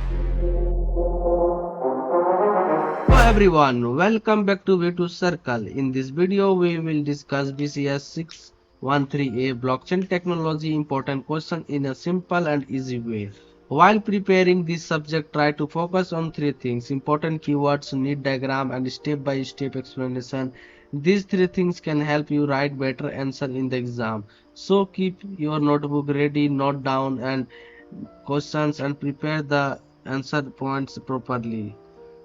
Hello everyone, welcome back to V2 Circle. In this video, we will discuss BCS613A Blockchain Technology important question in a simple and easy way. While preparing this subject, try to focus on three things: important keywords, need diagram, and step-by-step explanation. These three things can help you write better answer in the exam. So keep your notebook ready, note down and questions and prepare the answer points properly.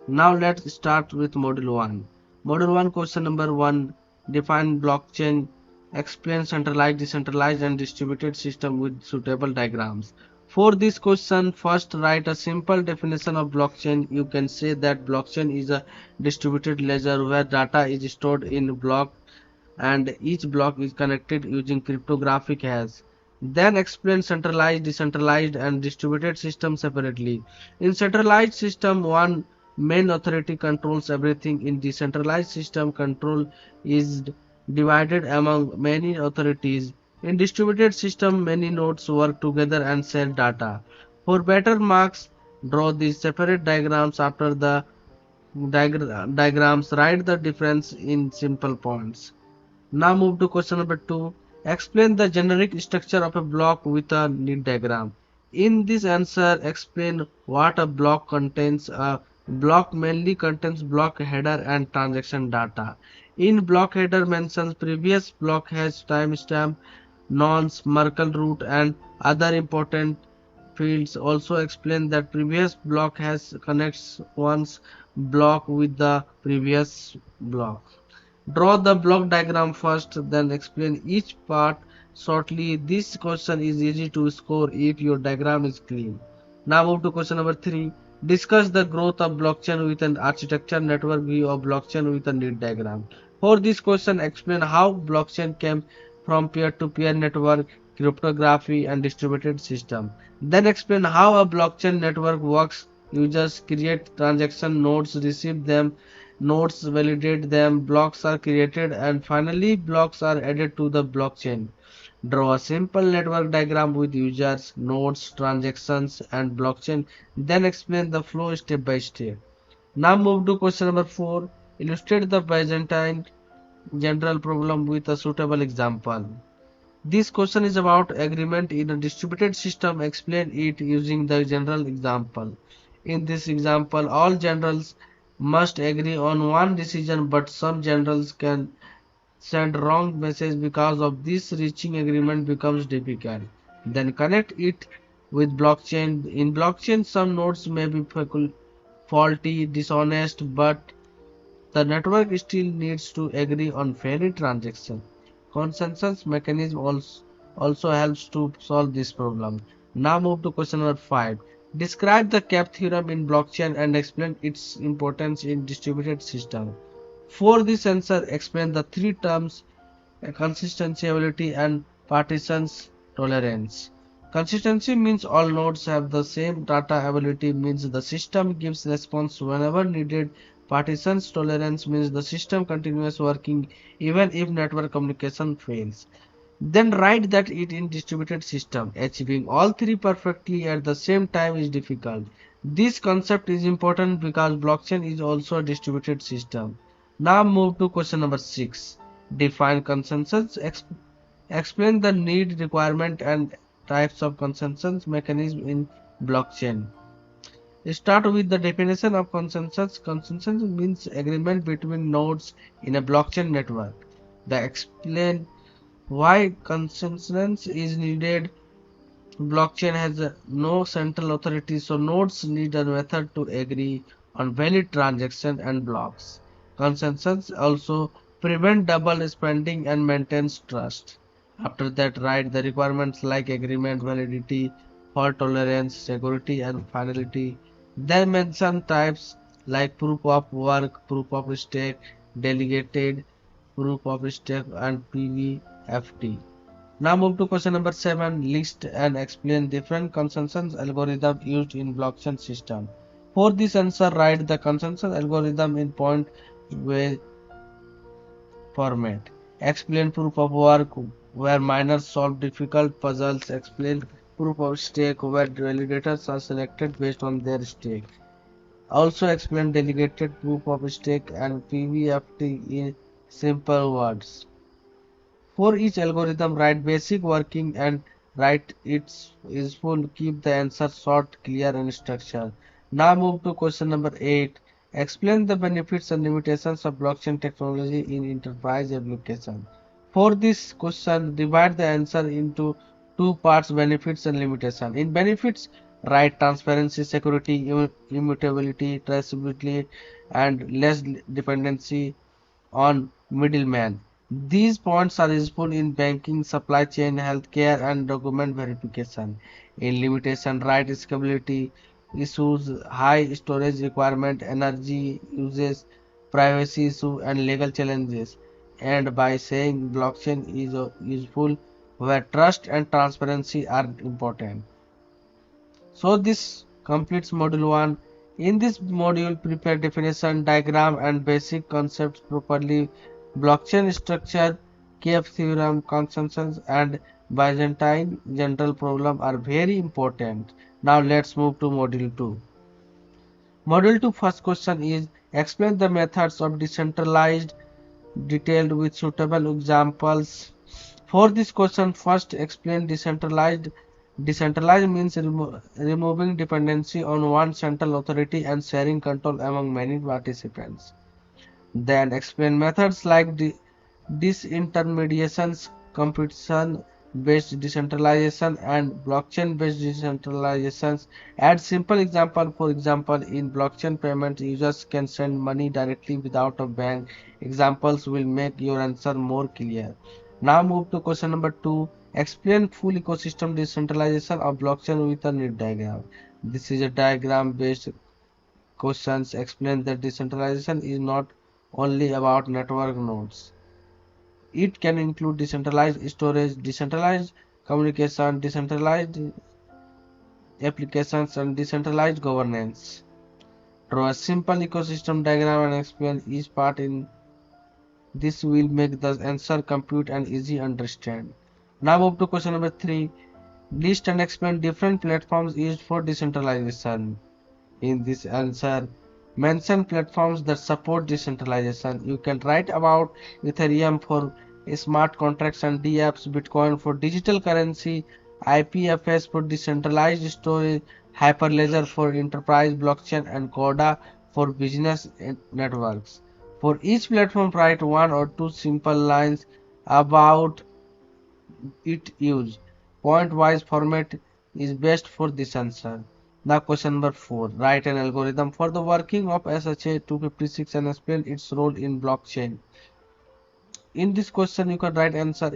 Now let's start with Module 1. Module 1 question number 1. Define blockchain. Explain centralized, decentralized and distributed system with suitable diagrams. For this question, first write a simple definition of blockchain. You can say that blockchain is a distributed ledger where data is stored in block and each block is connected using cryptographic hash. Then explain centralized, decentralized and distributed systems separately. In centralized system, one main authority controls everything. In decentralized system, control is divided among many authorities. In distributed system, many nodes work together and share data. For better marks, draw these separate diagrams. After the diagrams, write the difference in simple points. Now move to question number 2. Explain the generic structure of a block with a neat diagram. In this answer, explain what a block contains. A block mainly contains block header and transaction data. In block header mentions previous block has timestamp, nonce, Merkle root and other important fields. Also explain that previous block has connects one's block with the previous block. Draw the block diagram first, then explain each part shortly. This question is easy to score if your diagram is clean. Now move to question number 3. Discuss the growth of blockchain with an architecture network view of blockchain with a neat diagram. For this question, explain how blockchain came from peer-to-peer network, cryptography, and distributed system. Then explain how a blockchain network works. Users create transaction nodes, receive them, nodes validate them, blocks are created, and finally blocks are added to the blockchain. Draw a simple network diagram with users, nodes, transactions, and blockchain. Then explain the flow step by step. Now move to question number 4. Illustrate the Byzantine general problem with a suitable example. This question is about agreement in a distributed system. Explain it using the general example. In this example, all generals must agree on one decision, but some generals can send wrong message. Because of this, reaching agreement becomes difficult. Then connect it with blockchain. In blockchain, some nodes may be faulty, dishonest, but the network still needs to agree on fair transaction. Consensus mechanism also helps to solve this problem. Now move to question number 5. Describe the cap theorem in blockchain and explain its importance in distributed system. For this answer, explain the three terms: consistency, and partitions tolerance. Consistency means all nodes have the same data. Ability means the system gives response whenever needed. Partitions tolerance means the system continues working even if network communication fails. Then write that it in distributed system. Achieving all three perfectly at the same time is difficult. This concept is important because blockchain is also a distributed system. Now move to question number 6. Define consensus. Explain the need, requirement and types of consensus mechanism in blockchain. Start with the definition of consensus. Consensus means agreement between nodes in a blockchain network. The explain why consensus is needed. Blockchain has no central authority, so nodes need a method to agree on valid transaction and blocks. Consensus also prevent double spending and maintains trust. After that, write the requirements like agreement, validity, fault tolerance, security, and finality. Then mention types like proof of work, proof of stake, delegated, proof of stake, and PVFT. Now move to question number 7. List and explain different consensus algorithm used in blockchain system. For this answer, write the consensus algorithm in point way format. Explain proof of work where miners solve difficult puzzles. Explain proof of stake where validators are selected based on their stake. Also explain delegated proof of stake and PVFT in simple words. For each algorithm, write basic working and write its useful. Keep the answer short, clear, and structured. Now move to question number 8. Explain the benefits and limitations of blockchain technology in enterprise application. For this question, divide the answer into two parts: benefits and limitation. In benefits, write transparency, security, immutability, traceability, and less dependency on middlemen. These points are useful in banking, supply chain, healthcare, and document verification. In limitation, right scalability issues, high storage requirement, energy uses, privacy issue, and legal challenges. And by saying blockchain is useful where trust and transparency are important. So this completes module 1. In this module, prepare definition, diagram and basic concepts properly. Blockchain structure, Kiev theorem, consensus and Byzantine general problem are very important. Now let's move to module 2. Module 2 first question is explain the methods of decentralized detailed with suitable examples. For this question, first explain decentralized. Decentralized means removing dependency on one central authority and sharing control among many participants. Then explain methods like disintermediations, competition-based decentralization, and blockchain-based decentralizations. Add simple example. For example, in blockchain payment, users can send money directly without a bank. Examples will make your answer more clear. Now move to question number 2. Explain full ecosystem decentralization of blockchain with a neat diagram. This is a diagram-based questions. Explain that decentralization is not only about network nodes. It can include decentralized storage, decentralized communication, decentralized applications, and decentralized governance. Draw a simple ecosystem diagram and explain each part in this will make the answer compute and easy understand. Now move to question number 3. List and explain different platforms used for decentralization. In this answer, mention platforms that support decentralization. You can write about Ethereum for smart contracts and dApps, Bitcoin for digital currency, IPFS for decentralized storage, Hyperledger for enterprise blockchain, and Corda for business networks. For each platform, write one or two simple lines about its use. Point-wise format is best for this answer. Now question number 4. Write an algorithm for the working of SHA-256 and explain its role in blockchain. In this question you can write answer.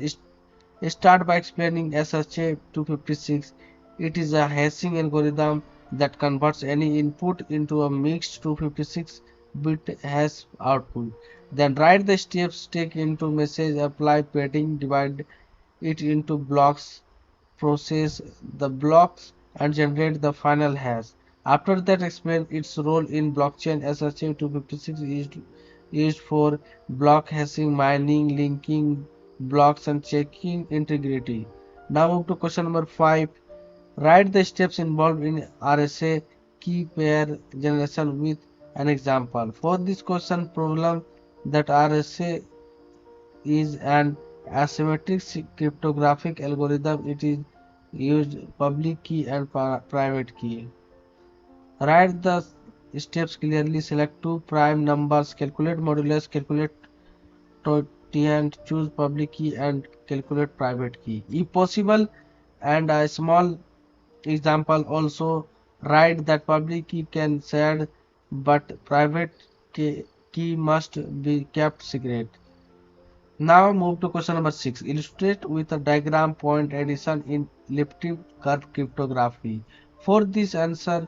Start by explaining SHA-256. It is a hashing algorithm that converts any input into a mixed 256-bit hash output. Then write the steps, take into message, apply padding, divide it into blocks, process the blocks and generate the final hash. After that, explain its role in blockchain. SHA-256 is used for block hashing, mining, linking blocks and checking integrity. Now move to question number 5. Write the steps involved in RSA key pair generation with an example. For this question problem that RSA is an asymmetric cryptographic algorithm. It is used public key and private key. Write the steps clearly. Select two prime numbers. Calculate modulus. Calculate tangent. Choose public key and calculate private key. If possible, and a small example also write that public key can shared, but private key must be kept secret. Now move to question number 6. Illustrate with a diagram point addition in elliptic curve cryptography. For this answer,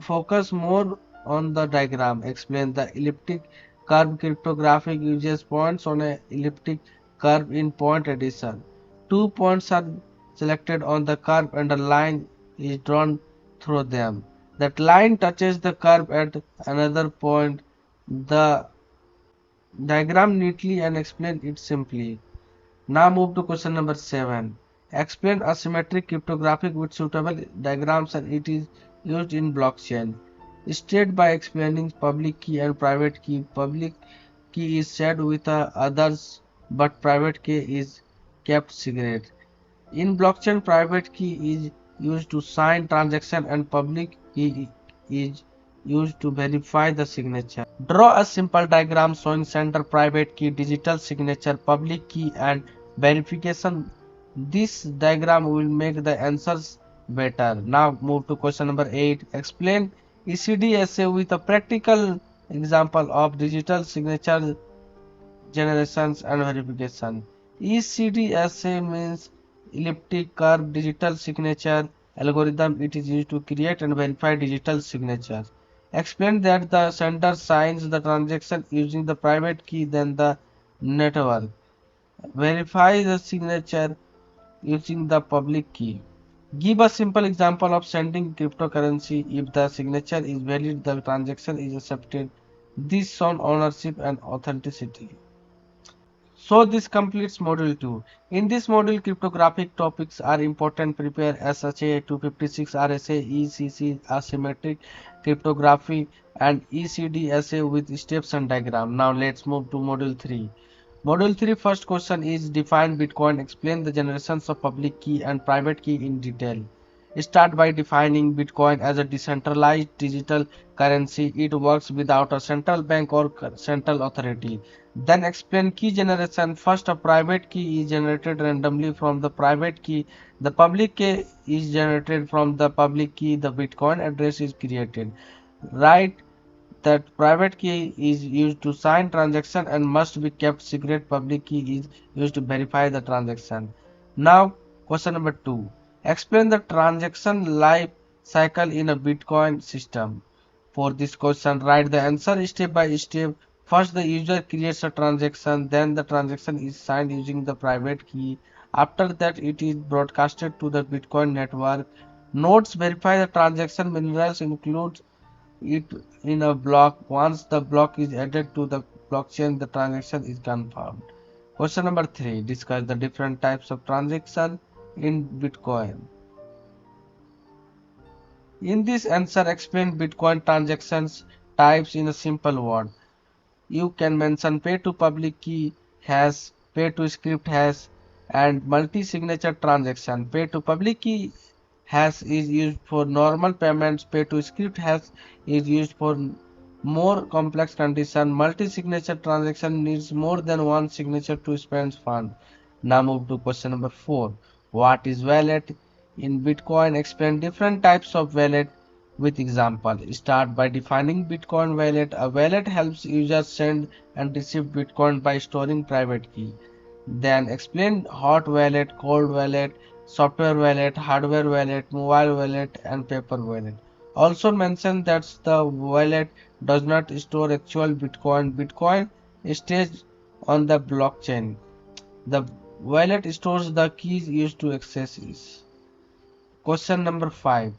focus more on the diagram. Explain the elliptic curve cryptography uses points on a elliptic curve in point addition. Two points are selected on the curve and a line is drawn through them. That line touches the curve at another point. The diagram neatly and explain it simply. Now move to question number 7. Explain asymmetric cryptography with suitable diagrams and it is used in blockchain. State by explaining public key and private key. Public key is shared with others, but private key is kept secret. In blockchain, private key is used to sign transaction and public key is used to verify the signature. Draw a simple diagram showing sender private key, digital signature, public key and verification. This diagram will make the answers better. Now move to question number 8. Explain ECDSA with a practical example of digital signature generations and verification. ECDSA means elliptic curve digital signature algorithm. It is used to create and verify digital signatures. Explain that the sender signs the transaction using the private key, then the network. Verify the signature using the public key. Give a simple example of sending cryptocurrency. If the signature is valid, the transaction is accepted. This shows ownership and authenticity. So this completes module 2. In this module, cryptographic topics are important. Prepare SHA 256 RSA, ECC asymmetric cryptography and ECDSA with steps and diagram. Now let's move to module 3. Module 3 first question is define Bitcoin. Explain the generations of public key and private key in detail. Start by defining Bitcoin as a decentralized digital currency. It works without a central bank or central authority. Then explain key generation. First, a private key is generated randomly from the private key. The public key is generated from the public key. The Bitcoin address is created. Write that private key is used to sign transaction and must be kept secret. Public key is used to verify the transaction. Now, question number 2. Explain the transaction life cycle in a Bitcoin system. For this question, write the answer step by step. First, the user creates a transaction, then the transaction is signed using the private key. After that, it is broadcasted to the Bitcoin network. Nodes verify the transaction. Minerals include it in a block. Once the block is added to the blockchain, the transaction is confirmed. Question number 3. Discuss the different types of transaction in Bitcoin. In this answer, explain Bitcoin transactions types in a simple word. You can mention pay to public key hash, pay to script hash, and multi-signature transaction. Pay to public key hash is used for normal payments. Pay to script hash is used for more complex condition. Multi-signature transaction needs more than one signature to spend fund. Now move to question number 4. What is wallet? In Bitcoin, explain different types of wallet with example. Start by defining Bitcoin wallet. A wallet helps users send and receive Bitcoin by storing private key. Then explain hot wallet, cold wallet, software wallet, hardware wallet, mobile wallet, and paper wallet. Also mention that the wallet does not store actual Bitcoin. Bitcoin stays on the blockchain. The wallet stores the keys used to access it. Question number 5.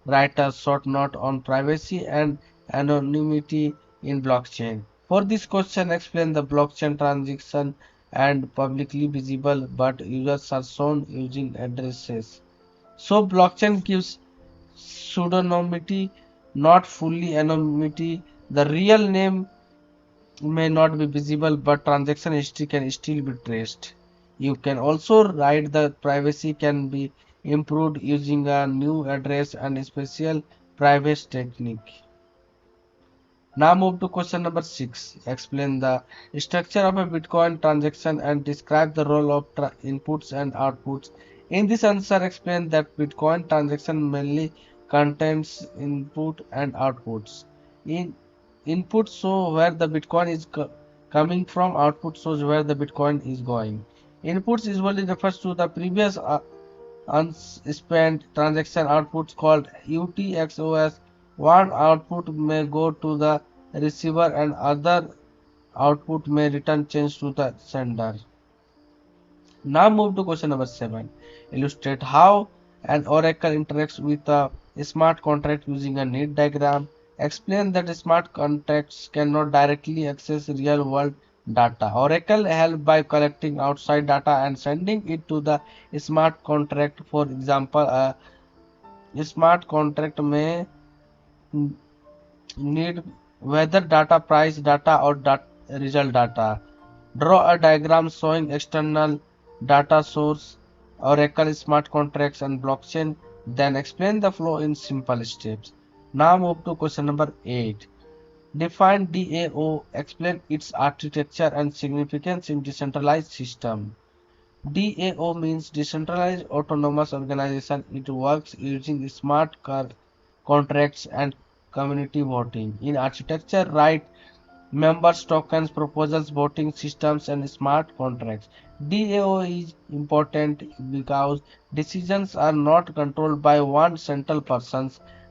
Write a short note on privacy and anonymity in blockchain. For this question, explain the blockchain transaction and publicly visible, but users are shown using addresses. So blockchain gives pseudonymity, not fully anonymity. The real name may not be visible, but transaction history can still be traced. You can also write that privacy can be improved using a new address and a special privacy technique. Now move to question number 6. Explain the structure of a Bitcoin transaction and describe the role of inputs and outputs. In this answer, explain that Bitcoin transaction mainly contains input and outputs. In input show where the Bitcoin is coming from, output shows where the Bitcoin is going. Inputs usually refers to the previous unspent transaction. Outputs called UTXOs. One output may go to the receiver and other output may return change to the sender. Now move to question number 7. Illustrate how an oracle interacts with a smart contract using a neat diagram. Explain that smart contracts cannot directly access real world data. Oracle help by collecting outside data and sending it to the smart contract. For example, a smart contract may need weather data, price data, or result data. Draw a diagram showing external data source, Oracle smart contracts, and blockchain. Then explain the flow in simple steps. Now move to question number 8. Define DAO. Explain its architecture and significance in decentralized system. DAO means Decentralized Autonomous Organization. It works using smart contracts and community voting. In architecture, write members, tokens, proposals, voting systems, and smart contracts. DAO is important because decisions are not controlled by one central person.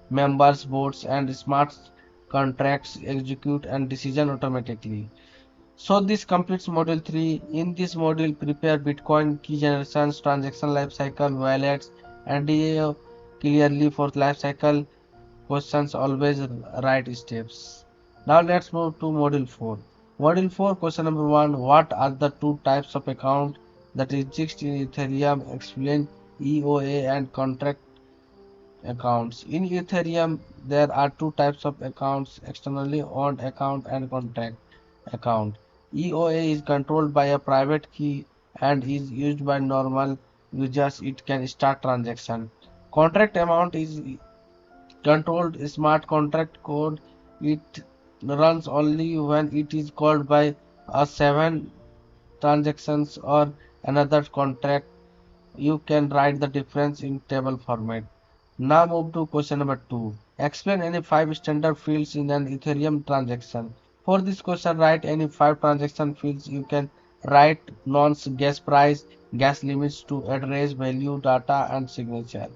Members, votes, and smart contracts execute and decision automatically. So this completes module 3. In this module, prepare Bitcoin key generations, transaction lifecycle, wallets, and DAO clearly for lifecycle questions. Always right steps. Now let's move to module 4. Module 4 question number 1. What are the two types of account that exist in Ethereum? Explain EOA and contract accounts. In Ethereum, there are two types of accounts: externally owned account and contract account. EOA is controlled by a private key and is used by normal users. It can start transaction. Contract amount is controlled smart contract code. It runs only when it is called by a 7 transactions or another contract. You can write the difference in table format. Now move to question number 2. Explain any 5 standard fields in an Ethereum transaction. For this question, write any 5 transaction fields. You can write nonce, gas price, gas limits to address, value, data, and signature.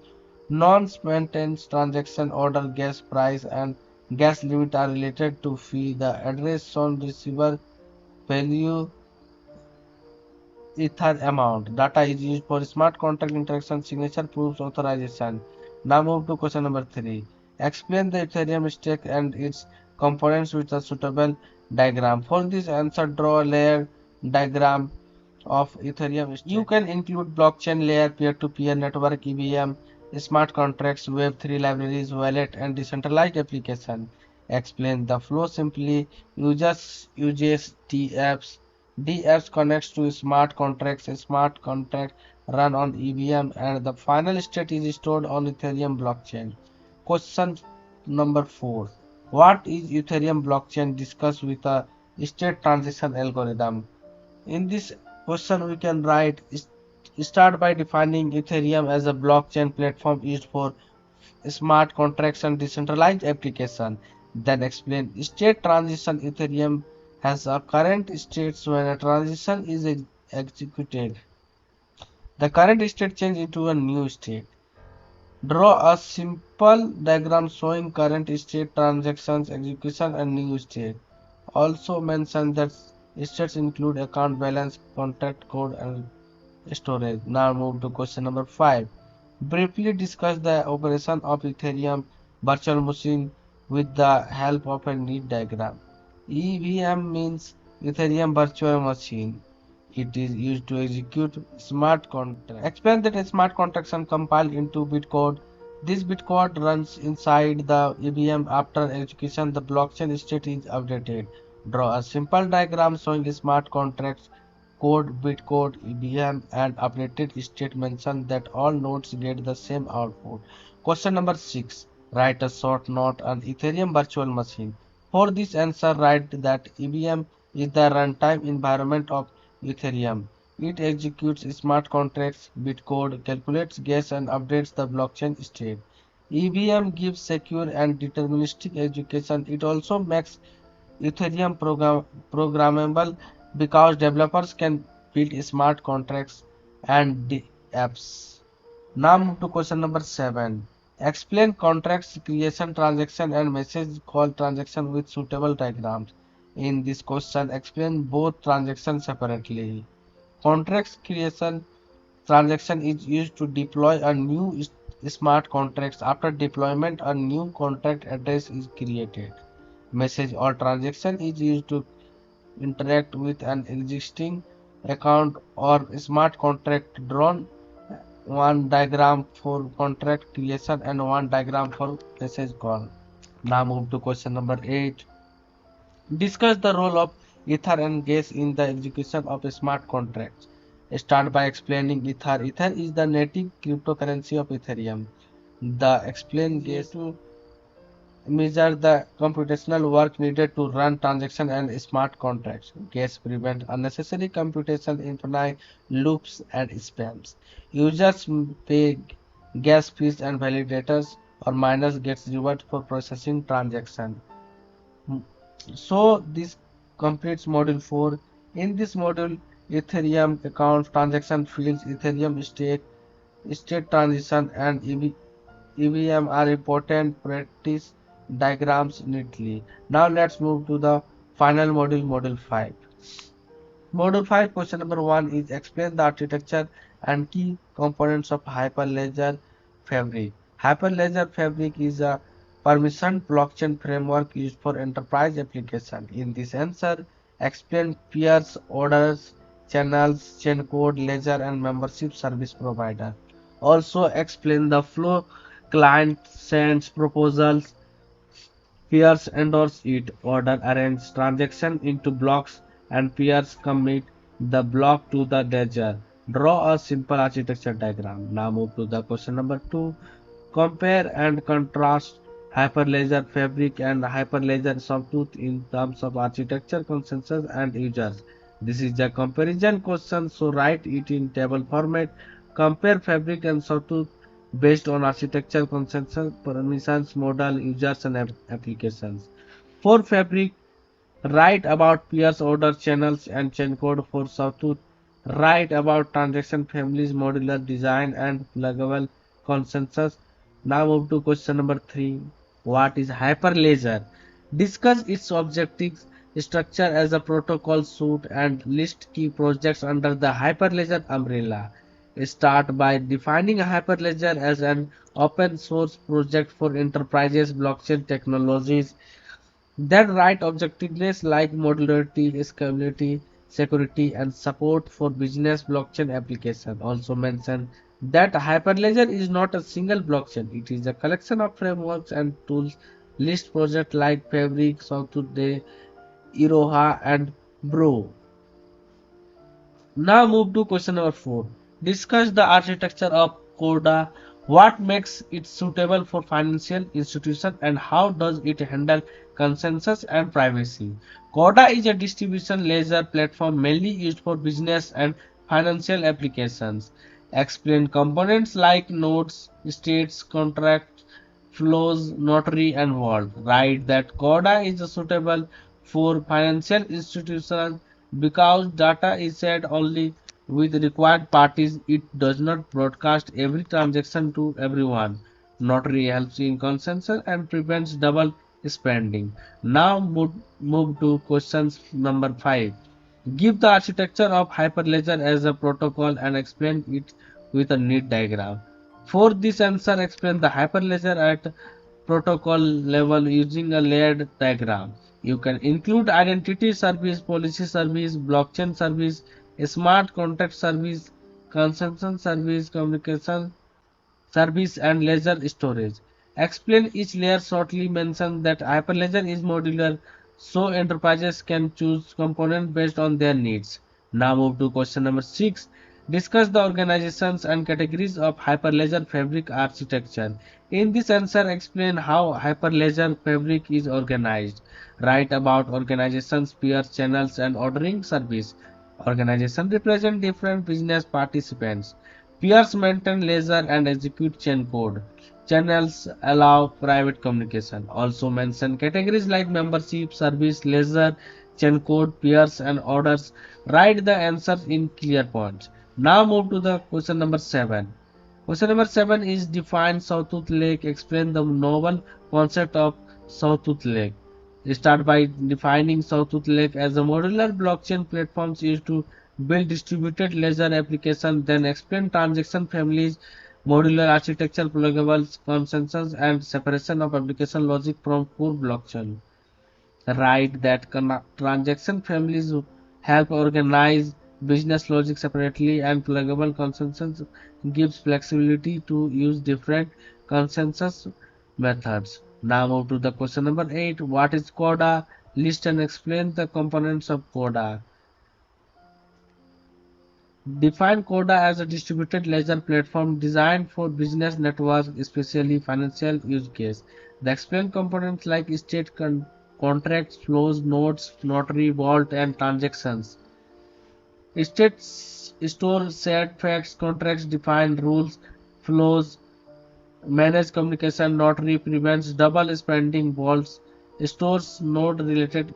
Nonce maintains transaction order, gas price, and gas limit are related to fee. The address shown receiver value Ether amount. Data is used for smart contract interaction, signature proofs, authorization. Now move to question number 3. Explain the Ethereum stack and its components with a suitable diagram. For this answer, draw a layer diagram of Ethereum stack. You can include blockchain layer, peer-to-peer network, EVM, smart contracts, Web3 libraries, wallet, and decentralized application. Explain the flow simply. Users uses DApps. DApps connects to smart contracts. Smart contract run on EVM, and the final state is stored on Ethereum blockchain. Question number 4. What is Ethereum blockchain? Discuss with a state transition algorithm. In this question, we can write start by defining Ethereum as a blockchain platform used for smart contracts and decentralized application. Then explain state transition. Ethereum has a current state when a transition is executed. The current state changes into a new state. Draw a simple diagram showing current state, transactions, execution, and new state. Also mention that states include account balance, contract code, and storage. Now move to question number 5. Briefly discuss the operation of Ethereum virtual machine with the help of a neat diagram. EVM means Ethereum virtual machine. It is used to execute smart contracts. Explain that a smart contracts are compiled into bitcode. This bitcode runs inside the EVM. After execution, the blockchain state is updated. Draw a simple diagram showing smart contracts code, bitcode, EVM, and updated state. Mention that all nodes get the same output. Question number 6. Write a short note on Ethereum virtual machine. For this answer, write that EVM is the runtime environment of Ethereum. It executes smart contracts, bitcode, calculates gas, and updates the blockchain state. EVM gives secure and deterministic execution. It also makes Ethereum programmable because developers can build smart contracts and apps. Now move to question number 7. Explain contracts creation, transaction, and message call transaction with suitable diagrams. In this question, explain both transactions separately. Contracts creation transaction is used to deploy a new smart contracts. After deployment, a new contract address is created. Message or transaction is used to interact with an existing account or smart contract. Drawn one diagram for contract creation and one diagram for message call. Now move to question number 8. Discuss the role of Ether and gas in the execution of smart contracts. Start by explaining Ether. Ether is the native cryptocurrency of Ethereum. The explain gas to measure the computational work needed to run transactions and smart contracts. Gas prevent unnecessary computation, infinite loops, and spams. Users pay gas fees and validators or miners gets reward for processing transaction. So this completes module 4. In this module, Ethereum account transaction fields, Ethereum state transition, and EVM are important practice diagrams neatly. Now let's move to the final module, module 5. Module 5, question number 1 is explain the architecture and key components of Hyperledger Fabric. Hyperledger Fabric is a permissioned blockchain framework used for enterprise application. In this answer, explain peers, orders, channels, chain code, ledger, and membership service provider. Also explain the flow client sends proposals, peers endorse it, order arrange transaction into blocks, and peers commit the block to the ledger. Draw a simple architecture diagram. Now move to the question number 2. Compare and contrast Hyperledger Fabric and Hyperledger Sawtooth in terms of architecture, consensus, and users. This is a comparison question, so write it in table format. Compare Fabric and Sawtooth based on architecture, consensus, permissions, model, users, and applications. For Fabric, write about peers, order, channels, and chain code. For Sawtooth, write about transaction families, modular design, and pluggable consensus. Now move to question number 3. What is Hyperledger? Discuss its objectives, structure as a protocol suite, and list key projects under the Hyperledger umbrella. Start by defining Hyperledger as an open source project for enterprises blockchain technologies that write objectives like modularity, scalability, security, and support for business blockchain application. Also mention that Hyperledger is not a single blockchain. It is a collection of frameworks and tools. List projects like Fabric, Sawtooth, Iroha, and Bro. Now move to question number 4. Discuss the architecture of Corda. What makes it suitable for financial institutions and how does it handle consensus and privacy? Corda is a distribution ledger platform mainly used for business and financial applications. Explain components like nodes, states, contracts, flows, notary, and vault. Write that Corda is suitable for financial institutions because data is shared only with required parties. It does not broadcast every transaction to everyone. Notary helps in consensus and prevents double spending. Now move to questions number 5. Give the architecture of Hyperledger as a protocol and explain it with a neat diagram. For this answer, explain the Hyperledger at protocol level using a layered diagram. You can include identity service, policy service, blockchain service, smart contract service, consumption service, communication service, and ledger storage. Explain each layer shortly. Mention that Hyperledger is modular, so enterprises can choose components based on their needs. Now move to question number 6. Discuss the organizations and categories of Hyperledger Fabric architecture. In this answer, explain how Hyperledger Fabric is organized. Write about organizations, peers, channels, and ordering service. Organizations represent different business participants. Peers maintain ledger and execute chain code. Channels allow private communication. Also mention categories like membership, service, ledger, chain code, peers, and orders. Write the answers in clear points. Now move to the question number 7. Question number 7 is define Sawtooth Lake. Explain the novel concept of Sawtooth Lake. Start by defining Sawtooth Lake as a modular blockchain platform used to build distributed ledger applications. Then explain transaction families, modular architecture, pluggables, consensus, and separation of application logic from core blockchain. Right, that transaction families help organize business logic separately, and pluggable consensus gives flexibility to use different consensus methods. Now move to the question number 8. What is Corda? List and explain the components of Corda. Define Corda as a distributed ledger platform designed for business networks, especially financial use case. The explained components like state contracts, flows, nodes, notary, vault, and transactions. States store set facts, contracts define rules, flows, manage communication, notary prevents double spending, vaults, stores node related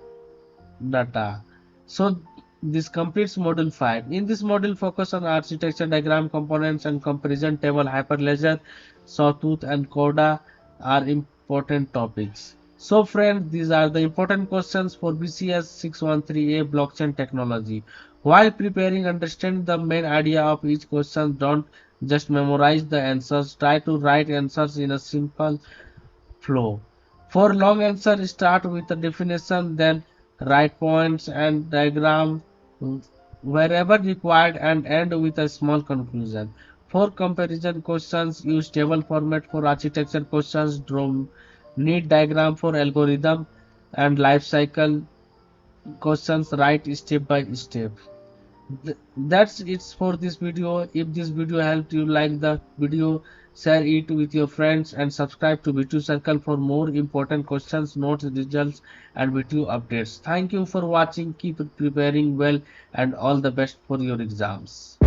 data. So this completes module 5. In this module, focus on architecture, diagram, components, and comparison table. Hyperledger, Sawtooth, and Corda are important topics. So friends, these are the important questions for BCS 613A blockchain technology. While preparing, understand the main idea of each question. Don't just memorize the answers. Try to write answers in a simple flow. For long answer, start with a definition, then write points and diagram wherever required, and end with a small conclusion. For comparison questions, use table format. For architecture questions, draw neat diagram. For algorithm and life cycle questions, write step by step. That's it for this video. If this video helped you, like the video, share it with your friends, and subscribe to VTU Circle for more important questions, notes, results, and VTU updates. Thank you for watching. Keep preparing well, and all the best for your exams.